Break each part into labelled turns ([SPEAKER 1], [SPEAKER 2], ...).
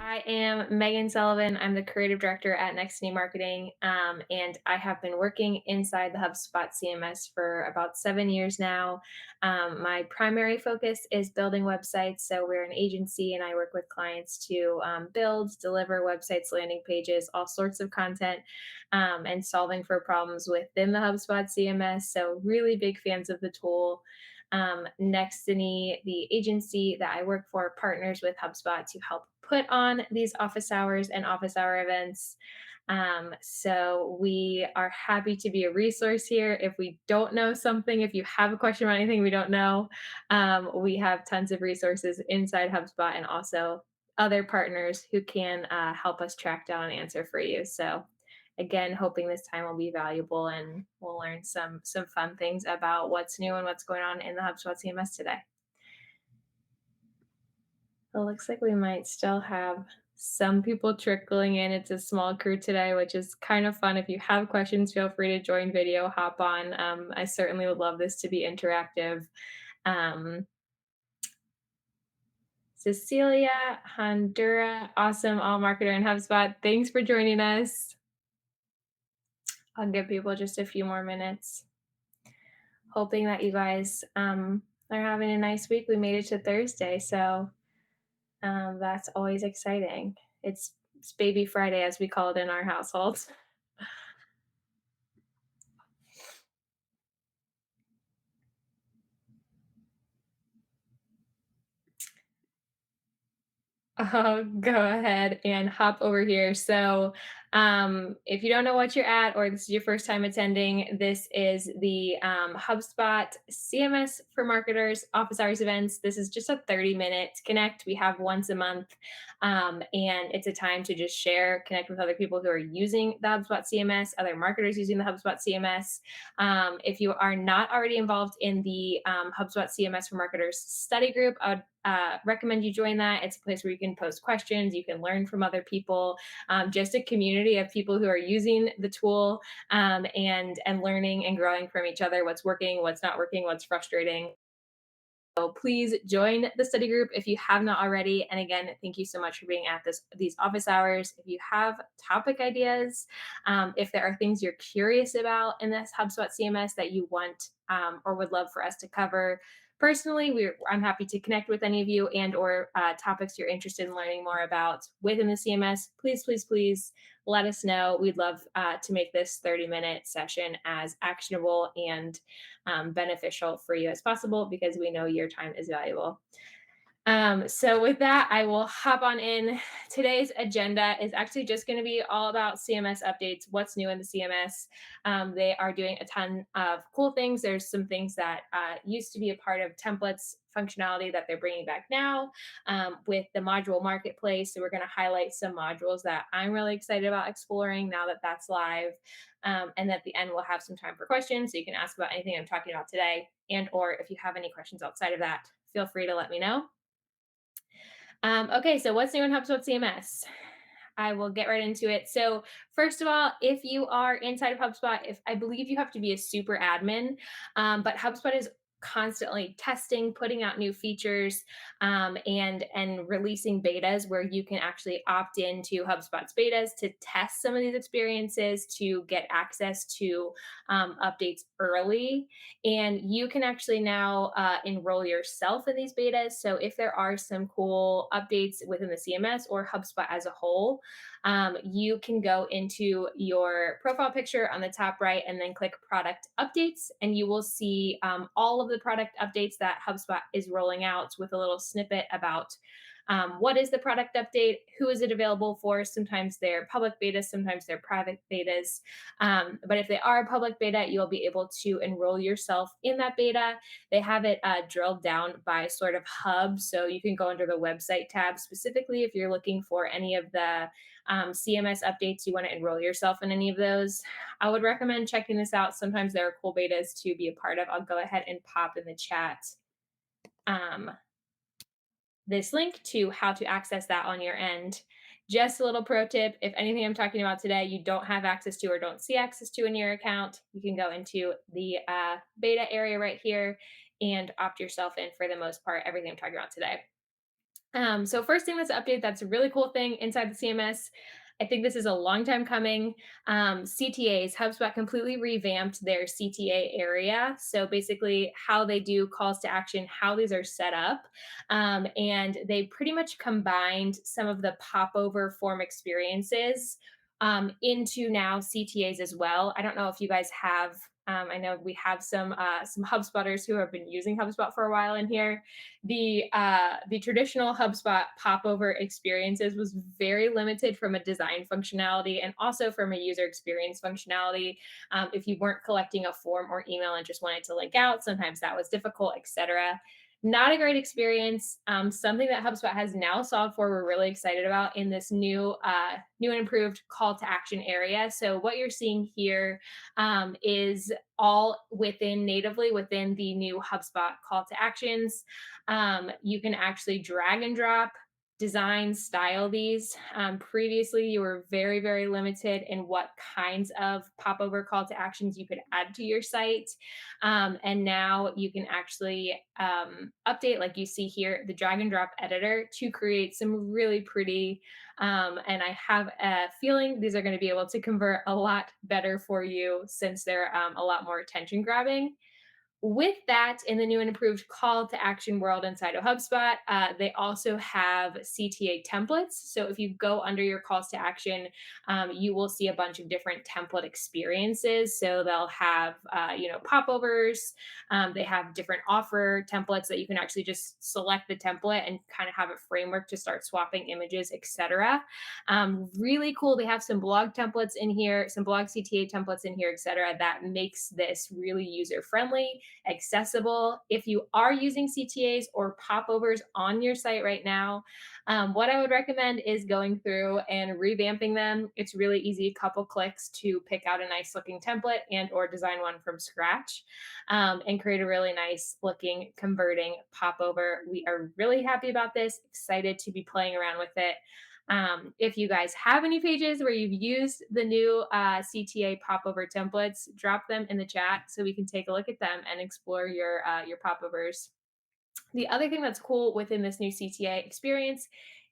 [SPEAKER 1] I am Megan Sullivan. I'm the creative director at Nextiny Marketing, and I have been working inside the HubSpot CMS for about 7 years now. My primary focus is building websites. So we're an agency, and I work with clients to build, deliver websites, landing pages, all sorts of content, and solving for problems within the HubSpot CMS. So really big fans of the tool. Nextiny, the agency that I work for, partners with HubSpot to help put on these office hours and office hour events. So we are happy to be a resource here. If we don't know something, if you have a question about anything we don't know, we have tons of resources inside HubSpot and also other partners who can help us track down an answer for you. So again, hoping this time will be valuable and we'll learn some fun things about what's new and what's going on in the HubSpot CMS today. It looks like we might still have some people trickling in. It's a small crew today, which is kind of fun. If you have questions, feel free to join video, hop on. I certainly would love this to be interactive. Um, Cecilia, Hondura, awesome all marketer in HubSpot. Thanks for joining us. I'll give people just a few more minutes. Hoping that you guys are having a nice week. We made it to Thursday, so that's always exciting. It's Baby Friday, as we call it in our household. I'll go ahead and hop over here. So, if you don't know what you're at, or this is your first time attending, this is the HubSpot CMS for marketers office hours events. This is just a 30-minute connect we have once a month. And it's a time to just share, connect with other people who are using the HubSpot CMS, other marketers using the HubSpot CMS. If you are not already involved in the HubSpot CMS for marketers study group, I would recommend you join that. It's a place where you can post questions, you can learn from other people, just a community of people who are using the tool, and learning and growing from each other. What's working, what's not working, what's frustrating. So please join the study group if you have not already. And again, thank you so much for being at these office hours. If you have topic ideas, if there are things you're curious about in this HubSpot CMS that you want or would love for us to cover, personally, I'm happy to connect with any of you and or topics you're interested in learning more about within the CMS. Please, please, please let us know. We'd love to make this 30-minute session as actionable and beneficial for you as possible because we know your time is valuable. So with that, I will hop on in. Today's agenda is actually just going to be all about CMS updates, what's new in the CMS. They are doing a ton of cool things. There's some things that used to be a part of templates functionality that they're bringing back now with the module marketplace. So we're going to highlight some modules that I'm really excited about exploring now that that's live. And at the end, we'll have some time for questions. So you can ask about anything I'm talking about today. And or if you have any questions outside of that, feel free to let me know. Okay, so what's new in HubSpot CMS? I will get right into it. So, first of all, if you are inside of HubSpot, if I believe you have to be a super admin, but HubSpot is constantly testing, putting out new features, and releasing betas where you can actually opt into HubSpot's betas to test some of these experiences to get access to updates early. And you can actually now enroll yourself in these betas. So if there are some cool updates within the CMS or HubSpot as a whole, you can go into your profile picture on the top right and then click product updates, and you will see all of the product updates that HubSpot is rolling out with a little snippet about what is the product update, who is it available for. Sometimes they're public betas, sometimes they're private betas. But if they are a public beta, you'll be able to enroll yourself in that beta. They have it drilled down by sort of hub. So you can go under the website tab specifically if you're looking for any of the CMS updates, you want to enroll yourself in any of those. I would recommend checking this out. Sometimes there are cool betas to be a part of. I'll go ahead and pop in the chat this link to how to access that on your end. Just a little pro tip, if anything I'm talking about today you don't have access to or don't see access to in your account, you can go into the beta area right here and opt yourself in for the most part, everything I'm talking about today. So first thing that's updated, that's a really cool thing inside the CMS. I think this is a long time coming. CTAs, HubSpot completely revamped their CTA area. So basically, how they do calls to action, how these are set up, and they pretty much combined some of the popover form experiences into now CTAs as well. I don't know if you guys have. I know we have some HubSpotters who have been using HubSpot for a while in here. The traditional HubSpot popover experiences was very limited from a design functionality and also from a user experience functionality. If you weren't collecting a form or email and just wanted to link out, sometimes that was difficult, etc. Not a great experience. Something that HubSpot has now solved for. We're really excited about in this new and improved call to action area. So what you're seeing here is all within natively within the new HubSpot call to actions. You can actually drag and drop, design, style these. Previously, you were very, very limited in what kinds of popover call to actions you could add to your site. And now you can actually update, like you see here, the drag and drop editor to create some really pretty. And I have a feeling these are going to be able to convert a lot better for you since they're a lot more attention grabbing. With that, in the new and improved call to action world inside of HubSpot, they also have CTA templates. So if you go under your calls to action, you will see a bunch of different template experiences. So they'll have, popovers. They have different offer templates that you can actually just select the template and kind of have a framework to start swapping images, etc. Really cool. They have some blog templates in here, some blog CTA templates in here, etc. That makes this really user friendly, accessible. If you are using CTAs or popovers on your site right now, what I would recommend is going through and revamping them. It's really easy, a couple clicks to pick out a nice looking template and or design one from scratch, and create a really nice looking converting popover. We are really happy about this, excited to be playing around with it. If you guys have any pages where you've used the new CTA popover templates, drop them in the chat so we can take a look at them and explore your popovers. The other thing that's cool within this new CTA experience,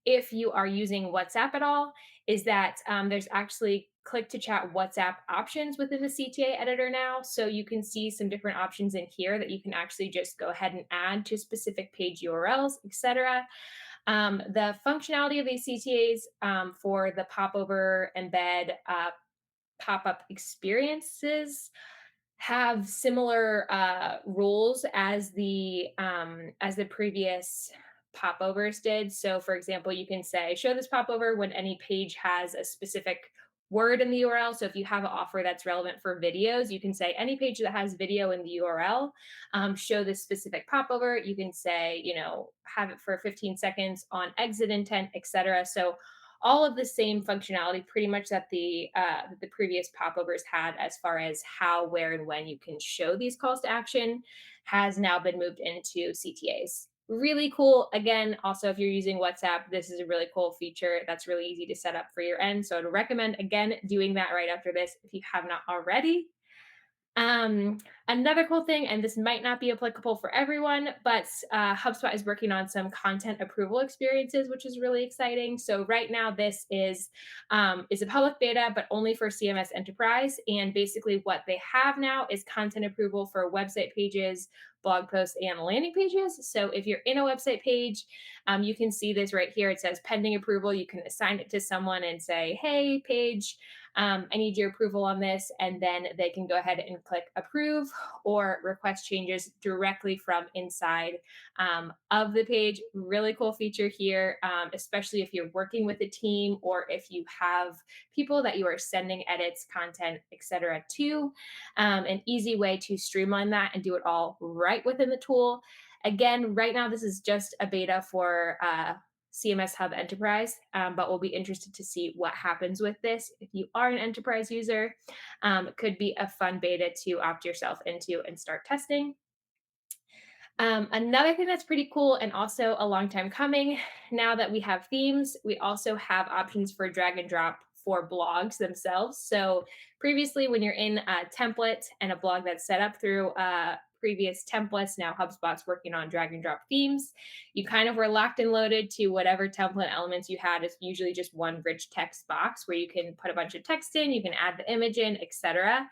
[SPEAKER 1] if you are using WhatsApp at all, is that there's actually click to chat WhatsApp options within the CTA editor now. So you can see some different options in here that you can actually just go ahead and add to specific page URLs, etc. The functionality of these CTAs for the popover embed pop-up experiences have similar rules as the previous popovers did. So, for example, you can say show this popover when any page has a specific word in the URL. So, if you have an offer that's relevant for videos, you can say any page that has video in the URL, show this specific popover. You can say, have it for 15 seconds on exit intent, etc. So all of the same functionality pretty much that the previous popovers had as far as how, where, and when you can show these calls to action has now been moved into CTAs. Really cool. Again, also if you're using WhatsApp, this is a really cool feature that's really easy to set up for your end. So I'd recommend again doing that right after this if you have not already. Another cool thing, and this might not be applicable for everyone, but HubSpot is working on some content approval experiences, which is really exciting. So right now, this is a public beta, but only for CMS Enterprise. And basically, what they have now is content approval for website pages, blog posts, and landing pages. So if you're in a website page, you can see this right here. It says pending approval. You can assign it to someone and say, "Hey, page, I need your approval on this," and then they can go ahead and click approve or request changes directly from inside of the page. Really cool feature here, especially if you're working with a team or if you have people that you are sending edits, content, etc. to. An easy way to streamline that and do it all right within the tool. Again, right now, this is just a beta for CMS Hub Enterprise, but we'll be interested to see what happens with this. If you are an enterprise user, it could be a fun beta to opt yourself into and start testing. Another thing that's pretty cool and also a long time coming, now that we have themes, we also have options for drag and drop for blogs themselves. So previously, when you're in a template and a blog that's set up through previous templates. Now HubSpot's working on drag and drop themes. You kind of were locked and loaded to whatever template elements you had. It's usually just one rich text box where you can put a bunch of text in, you can add the image in, etc.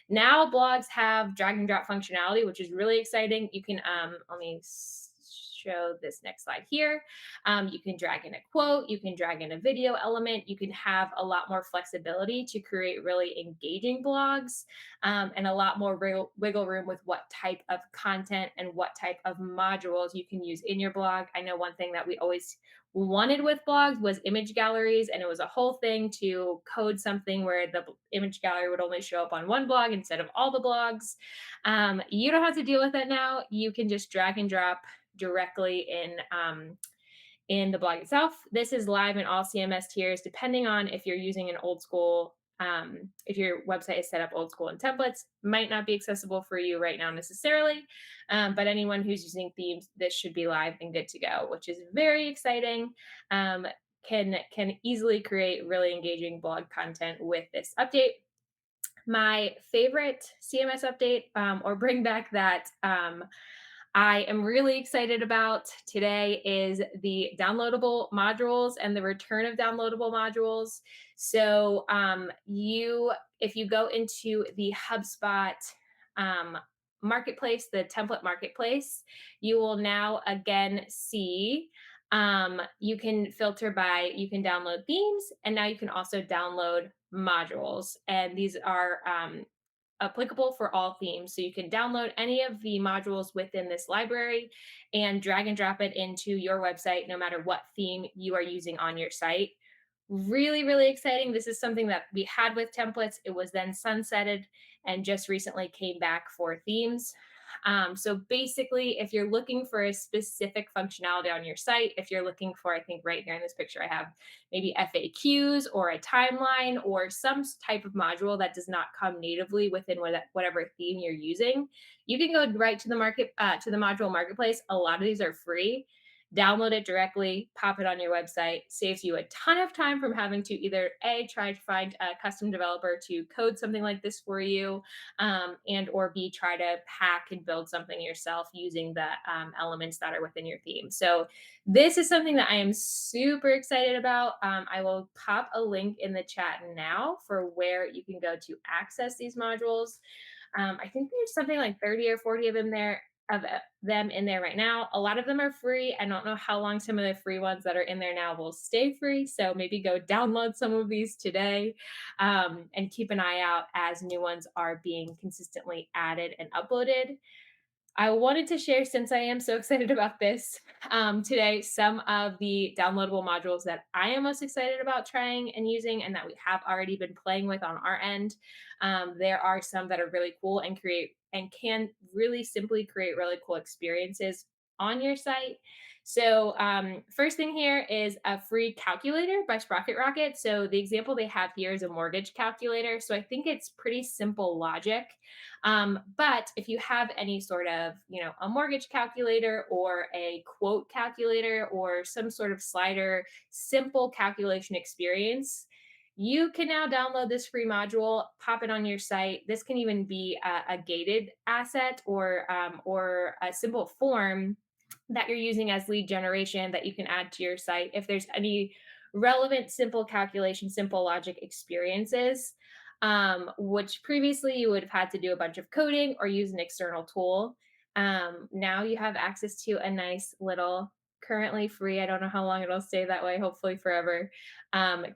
[SPEAKER 1] Now blogs have drag and drop functionality, which is really exciting. You can let me show this next slide here. You can drag in a quote, you can drag in a video element, you can have a lot more flexibility to create really engaging blogs, and a lot more wiggle room with what type of content and what type of modules you can use in your blog. I know one thing that we always wanted with blogs was image galleries, and it was a whole thing to code something where the image gallery would only show up on one blog instead of all the blogs. You don't have to deal with it now. You can just drag and drop directly in the blog itself. This is live in all CMS tiers, depending on if you're using an old school, if your website is set up old school and templates, might not be accessible for you right now necessarily. But anyone who's using themes, this should be live and good to go, which is very exciting. Can easily create really engaging blog content with this update. My favorite CMS update, or bring back that I am really excited about today is the downloadable modules and the return of downloadable modules. So if you go into the HubSpot um, marketplace, the template marketplace, you will now again see you can filter by, you can download themes, and now you can also download modules. And these are applicable for all themes. So you can download any of the modules within this library and drag and drop it into your website, no matter what theme you are using on your site. Really, really exciting. This is something that we had with templates. It was then sunsetted and just recently came back for themes. So basically, if you're looking for a specific functionality on your site, if you're looking for, I think right here in this picture, I have maybe FAQs or a timeline or some type of module that does not come natively within whatever theme you're using, you can go right to the to the module marketplace. A lot of these are free. Download it directly, pop it on your website, saves you a ton of time from having to either A, try to find a custom developer to code something like this for you, and or B, try to hack and build something yourself using the elements that are within your theme. So this is something that I am super excited about. I will pop a link in the chat now for where you can go to access these modules. I think there's something like 30 or 40 of them in there right now. A lot of them are free. I don't know how long some of the free ones that are in there now will stay free. So maybe go download some of these today, and keep an eye out as new ones are being consistently added and uploaded. I wanted to share, since I am so excited about this today, some of the downloadable modules that I am most excited about trying and using, and that we have already been playing with on our end. There are some that are really cool and can really simply create really cool experiences on your site. So, first thing here is a free calculator by Sprocket Rocket. So, the example they have here is a mortgage calculator. So, I think it's pretty simple logic. But if you have any sort of, a mortgage calculator or a quote calculator or some sort of slider, simple calculation experience, you can now download this free module, pop it on your site. This can even be a gated asset or a simple form that you're using as lead generation that you can add to your site. If there's any relevant, simple calculation, simple logic experiences, which previously you would have had to do a bunch of coding or use an external tool. Now you have access to a nice little, currently free, I don't know how long it'll stay that way, hopefully forever,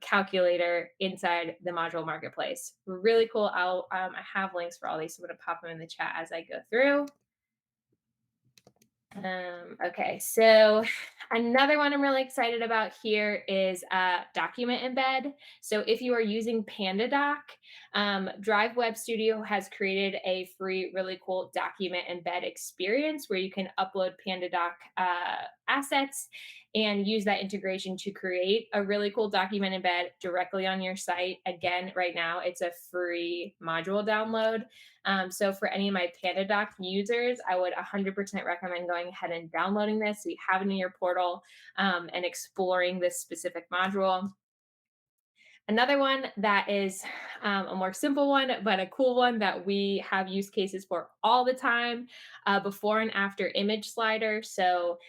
[SPEAKER 1] calculator inside the module marketplace. Really cool. I have links for all these, so I'm going to pop them in the chat as I go through. Okay, so another one I'm really excited about here is document embed. So if you are using PandaDoc, Drive Web Studio has created a free, really cool document embed experience where you can upload PandaDoc assets and use that integration to create a really cool document embed directly on your site. Again, right now it's a free module download. So for any of my PandaDoc users, I would 100% recommend going ahead and downloading this so you have it in your portal, and exploring this specific module. Another one that is a more simple one, but a cool one that we have use cases for all the time, before and after image slider. So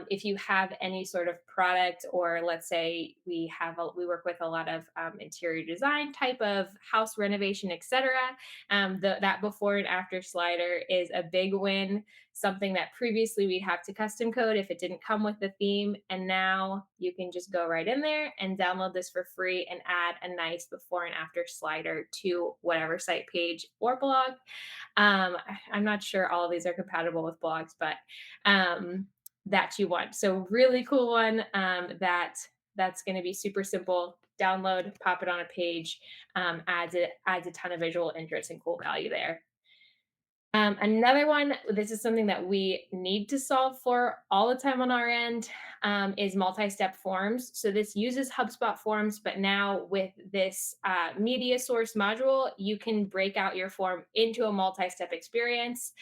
[SPEAKER 1] if you have any sort of product, or let's say we work with a lot of interior design type of house renovation, etc. That before and after slider is a big win. Something that previously we'd have to custom code if it didn't come with the theme. And now you can just go right in there and download this for free and add a nice before and after slider to whatever site page or blog. I'm not sure all of these are compatible with blogs, but that you want. So really cool one, that's going to be super simple. Download, pop it on a page, adds a ton of visual interest and cool value there. Another one, this is something that we need to solve for all the time on our end, is multi-step forms. So this uses HubSpot forms, but now with this media source module, you can break out your form into a multi-step experience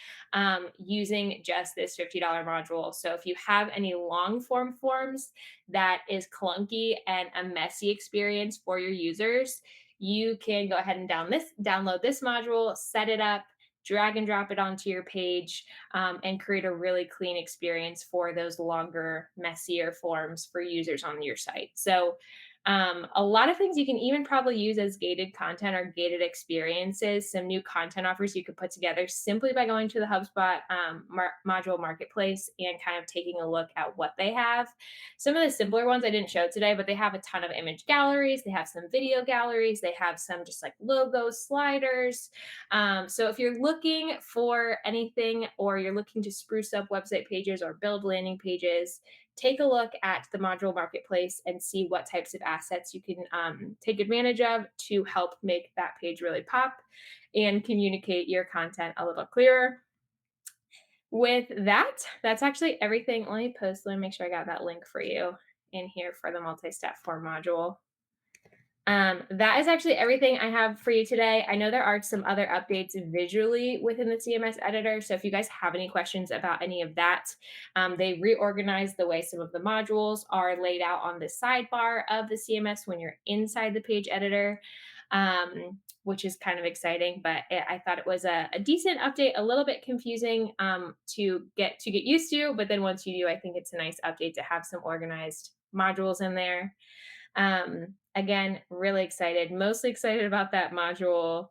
[SPEAKER 1] using just this $50 module. So if you have any long form forms that is clunky and a messy experience for your users, you can go ahead and download this module, set it up, drag and drop it onto your page, and create a really clean experience for those longer, messier forms for users on your site. So, a lot of things you can even probably use as gated content or gated experiences, some new content offers you could put together simply by going to the HubSpot module marketplace and kind of taking a look at what they have. Some of the simpler ones I didn't show today, but they have a ton of image galleries, they have some video galleries, they have some just like logo sliders. So if you're looking for anything, or you're looking to spruce up website pages or build landing pages, take a look at the module marketplace and see what types of assets you can take advantage of to help make that page really pop and communicate your content a little clearer. With that, that's actually everything. Let me make sure I got that link for you in here for the multi-step form module. That is actually everything I have for you today. I know there are some other updates visually within the CMS editor. So if you guys have any questions about any of that, they reorganized the way some of the modules are laid out on the sidebar of the CMS when you're inside the page editor, which is kind of exciting. But I thought it was a decent update, a little bit confusing to get used to. But then once you do, I think it's a nice update to have some organized modules in there. Again, really excited, mostly excited about that module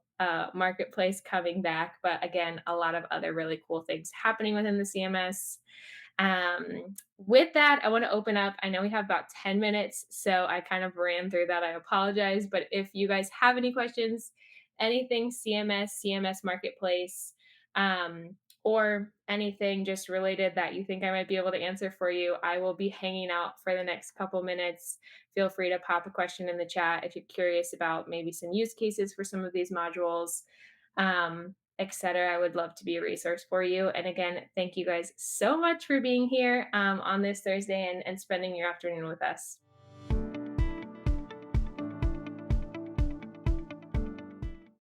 [SPEAKER 1] marketplace coming back. But again, a lot of other really cool things happening within the CMS. With that, I want to open up. I know we have about 10 minutes, so I kind of ran through that. I apologize. But if you guys have any questions, anything CMS, CMS Marketplace, or anything just related that you think I might be able to answer for you, I will be hanging out for the next couple minutes. Feel free to pop a question in the chat if you're curious about maybe some use cases for some of these modules, etc. I would love to be a resource for you. And again, thank you guys so much for being here on this Thursday and spending your afternoon with us.